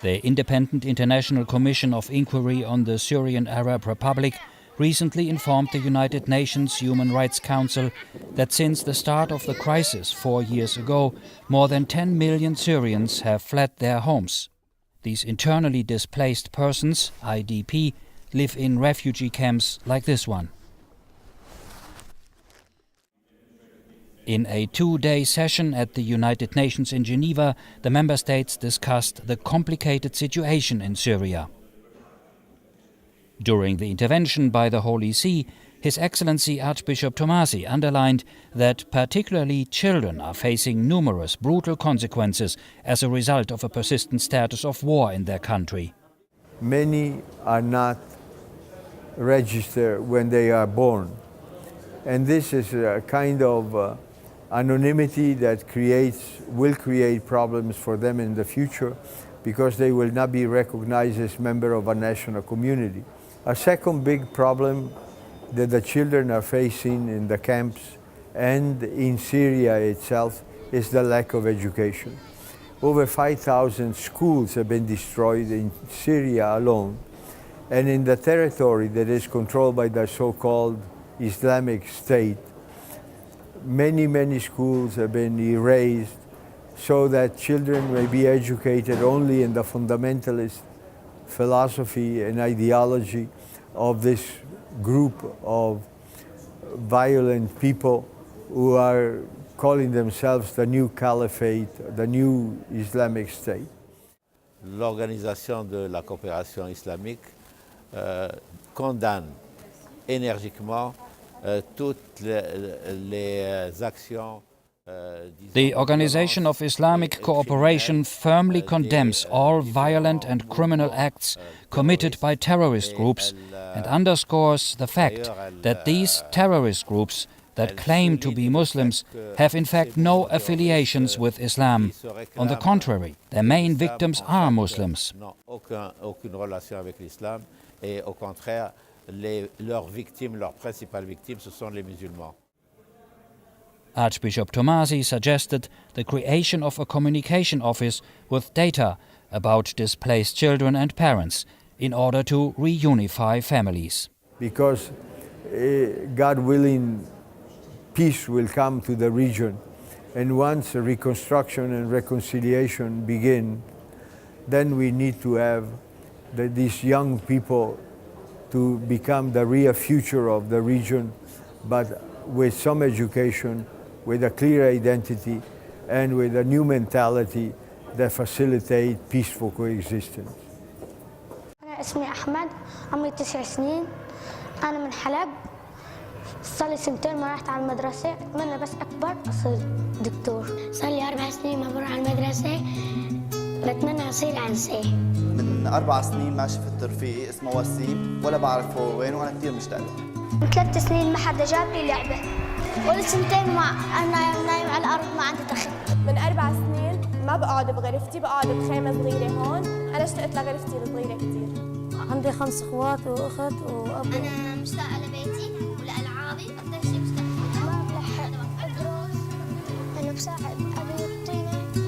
The Independent International Commission of Inquiry on the Syrian Arab Republic recently informed the United Nations Human Rights Council that since the start of the crisis 4 years ago, more than 10 million Syrians have fled their homes. These internally displaced persons, IDP, live in refugee camps like this one. In a 2-day session at the United Nations in Geneva, the member states discussed the complicated situation in Syria. During the intervention by the Holy See, His Excellency Archbishop Tomasi underlined that particularly children are facing numerous brutal consequences as a result of a persistent status of war in their country. Many are not registered when they are born, and this is a kind of anonymity that will create problems for them in the future because they will not be recognized as members of a national community. A second big problem that the children are facing in the camps and in Syria itself is the lack of education. Over 5,000 schools have been destroyed in Syria alone, and in the territory that is controlled by the so-called Islamic State, many schools have been erased so that children may be educated only in the fundamentalist philosophy and ideology of this group of violent people who are calling themselves the new caliphate, the new Islamic State. L'Organisation de la coopération islamique condamne énergiquement toutes les actions. The Organization of Islamic Cooperation firmly condemns all violent and criminal acts committed by terrorist groups and underscores the fact that these terrorist groups that claim to be Muslims have in fact no affiliations with Islam. On the contrary, their main victims are Muslims. Archbishop Tomasi suggested the creation of a communication office with data about displaced children and parents in order to reunify families. Because God willing, peace will come to the region, and once reconstruction and reconciliation begin, then we need to have these young people to become the real future of the region, but with some education, with a clear identity, and with a new mentality that facilitate peaceful coexistence. أنا اسمي أحمد، عمري 9 سنين، أنا من حلب، صار لي 2 سنين ما رحت على المدرسة، أتمنى بس أكبر أصير دكتور. صار لي 4 سنين ما بروح على المدرسة، بتمنى أصير عنسي. من 4 سنين ما شفت رفيقي اسمه وسيم ولا بعرف هو وين، وأنا كثير مشتاق له. من 3 سنين ما حدا جاب لي لعبة، ولا 2 أنا نايم على الأرض ما عندي تخت. من 4 سنين ما بقعد بغرفتي، بقعد بخيمة صغيرة هون، أنا اشتقت لغرفتي الصغيرة كثير. عندي 5 أخوات وأخت وأبو. أنا مشتاقة لبيتي ولألعابي، أكثر شيء مشتاقة. ما بلحق أدرس، أنا بساعد أبي يعطيني